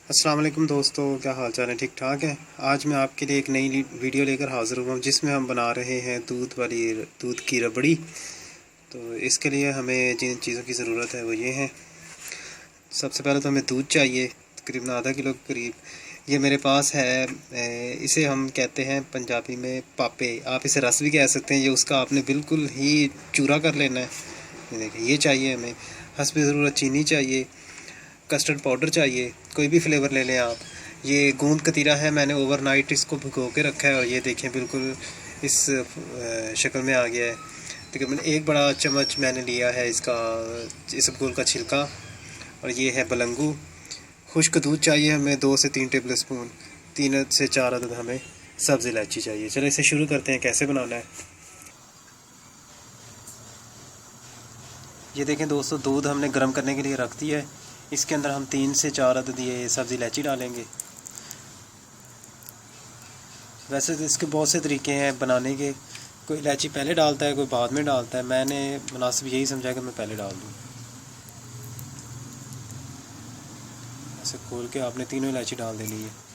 अस्सलाम वालेकुम दोस्तों, क्या हाल चाल है? ठीक ठाक है। आज मैं आपके लिए एक नई वीडियो लेकर हाज़िर हुआ हूँ जिसमें हम बना रहे हैं दूध की रबड़ी। तो इसके लिए हमें जिन चीज़ों की ज़रूरत है वो ये हैं। सबसे पहले तो हमें दूध चाहिए, तकरीबन आधा किलो के करीब। ये मेरे पास है। इसे हम कहते हैं पंजाबी में पापे, आप इसे रस भी कह सकते हैं। ये उसका आपने बिल्कुल ही चूरा कर लेना है। ये देखिए, ये चाहिए हमें। हस्बे ज़रूरत चीनी चाहिए, कस्टर्ड पाउडर चाहिए, कोई भी फ्लेवर ले लें आप। ये गूंद कतीरा है, मैंने ओवरनाइट इसको भिगो के रखा है और ये देखें बिल्कुल इस शक्ल में आ गया है। तकरीबन एक बड़ा चम्मच मैंने लिया है इसका इसबगोल का छिलका। और ये है बलंगू। खुश्क दूध चाहिए हमें 2 से 3 टेबल स्पून। 3 से 4 अदद हमें सब्ज़ इलायची चाहिए। चलो इसे शुरू करते हैं, कैसे बनाना है। ये देखें दोस्तों, दूध हमने गर्म करने के लिए रख दिया है। इसके अंदर हम 3 से 4 अदद ये सब्ज़ी इलायची डालेंगे। वैसे तो इसके बहुत से तरीके हैं बनाने के, कोई इलायची पहले डालता है, कोई बाद में डालता है। मैंने मुनासिब यही समझा कि मैं पहले डाल दूँ। ऐसे खोल के आपने तीनों इलायची डाल देनी है।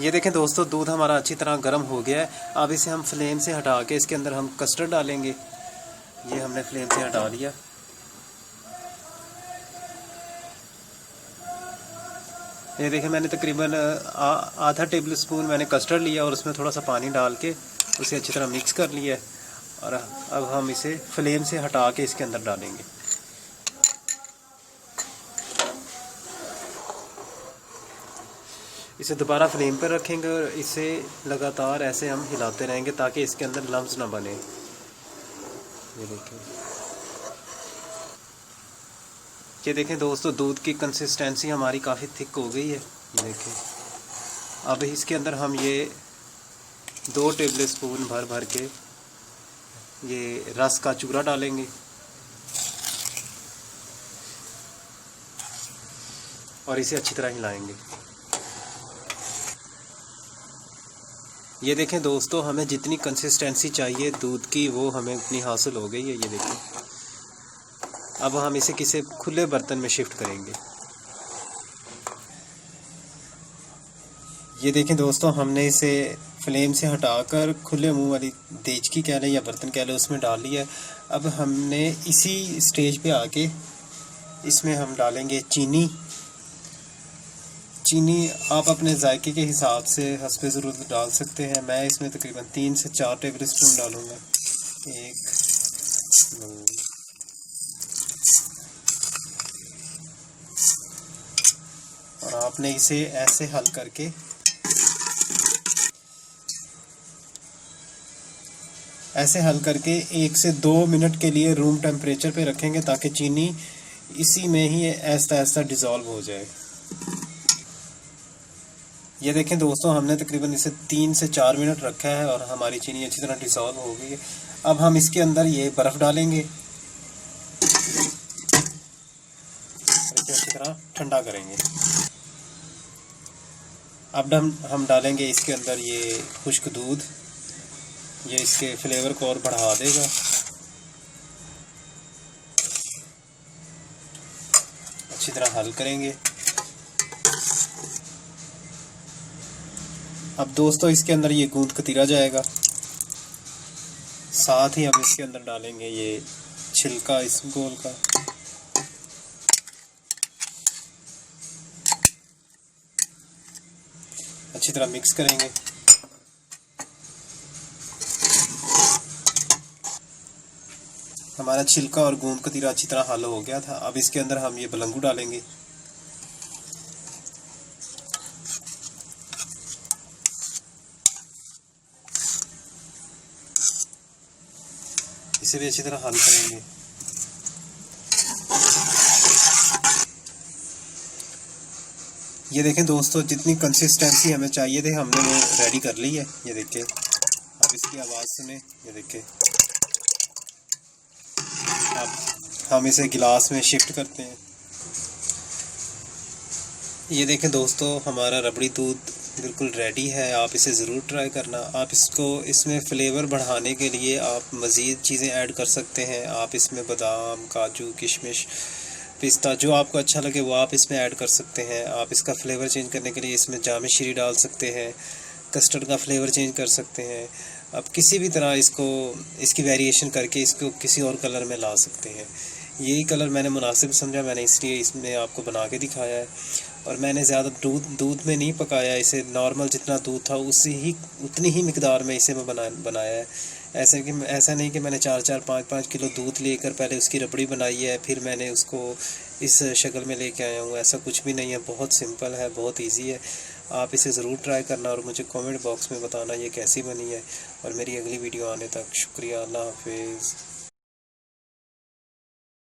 ये देखें दोस्तों, दूध हमारा अच्छी तरह गर्म हो गया है। अब इसे हम फ्लेम से हटा के इसके अंदर हम कस्टर्ड डालेंगे। ये हमने फ्लेम से हटा लिया। ये देखें, मैंने तकरीबन आधा टेबल स्पून मैंने कस्टर्ड लिया और उसमें थोड़ा सा पानी डाल के उसे अच्छी तरह मिक्स कर लिया है। और अब हम इसे फ्लेम से हटा के इसके अंदर डालेंगे। इसे दोबारा फ्लेम पर रखेंगे और इसे लगातार ऐसे हम हिलाते रहेंगे ताकि इसके अंदर लम्स ना बने। ये देखें दोस्तों, दूध की कंसिस्टेंसी हमारी काफ़ी थिक हो गई है। ये देखें, अब इसके अंदर हम ये 2 टेबल स्पून भर भर के ये रस का चूरा डालेंगे और इसे अच्छी तरह हिलाएंगे। ये देखें दोस्तों, हमें जितनी कंसिस्टेंसी चाहिए दूध की वो हमें उतनी हासिल हो गई है। ये देखें, अब हम इसे किसी खुले बर्तन में शिफ्ट करेंगे। ये देखें दोस्तों, हमने इसे फ्लेम से हटाकर खुले मुंह वाली देचकी कह लें या बर्तन कह लें, उसमें डाल लिया। अब हमने इसी स्टेज पे आके इसमें हम डालेंगे चीनी। चीनी आप अपने जायके के हिसाब से हस्बे ज़रूरत डाल सकते हैं। मैं इसमें तकरीबन 3 से 4 टेबल स्पून डालूँगा। 1 2 और आपने इसे ऐसे हल करके ऐसे हल करके 1 से 2 मिनट के लिए रूम टेम्परेचर पे रखेंगे ताकि चीनी इसी में ही ऐसा ऐसा डिज़ोल्व हो जाए। ये देखें दोस्तों, हमने तकरीबन इसे 3 से 4 मिनट रखा है और हमारी चीनी अच्छी तरह डिज़ोल्व हो गई है। अब हम इसके अंदर ये बर्फ़ डालेंगे, इसे अच्छी तरह ठंडा करेंगे। अब हम डालेंगे इसके अंदर ये खुश्क दूध। ये इसके फ्लेवर को और बढ़ा देगा। अच्छी तरह हल करेंगे। अब दोस्तों, इसके अंदर ये गूंद कतीरा जाएगा। साथ ही हम इसके अंदर डालेंगे ये छिलका इसबगोल का। अच्छी तरह मिक्स करेंगे। हमारा छिलका और गूंद कतीरा अच्छी तरह हल हो गया था। अब इसके अंदर हम ये बलंगू डालेंगे। इसे भी अच्छी तरह हल करेंगे। ये देखें दोस्तों, जितनी कंसिस्टेंसी हमें चाहिए थे हमने वो रेडी कर ली है। ये देखें, अब इसकी आवाज़ सुने। ये देखें, अब हम इसे गिलास में शिफ्ट करते हैं। ये देखें दोस्तों, हमारा रबड़ी दूध बिल्कुल रेडी है, आप इसे ज़रूर ट्राई करना। आप इसको इसमें फ्लेवर बढ़ाने के लिए आप मज़ीद चीज़ें ऐड कर सकते हैं। आप इसमें बादाम, काजू, किशमिश, पिस्ता, जो आपको अच्छा लगे वो आप इसमें ऐड कर सकते हैं। आप इसका फ्लेवर चेंज करने के लिए इसमें जाम शीरी डाल सकते हैं, कस्टर्ड का फ्लेवर चेंज कर सकते हैं। आप किसी भी तरह इसकी वेरिएशन करके इसको किसी और कलर में ला सकते हैं। यही कलर मैंने मुनासिब समझा, मैंने इसलिए इसमें आपको बना के दिखाया है। और मैंने ज़्यादा दूध में नहीं पकाया इसे, नॉर्मल जितना दूध था उतनी ही मिकदार में इसे मैं बनाया है। ऐसा नहीं कि मैंने 4-5 किलो दूध लेकर पहले उसकी रबड़ी बनाई है, फिर मैंने उसको इस शक्ल में लेके आया हूँ। ऐसा कुछ भी नहीं है, बहुत सिंपल है, बहुत इजी है। आप इसे ज़रूर ट्राई करना और मुझे कमेंट बॉक्स में बताना ये कैसी बनी है। और मेरी अगली वीडियो आने तक शुक्रिया, अल्लाह हाफिज़।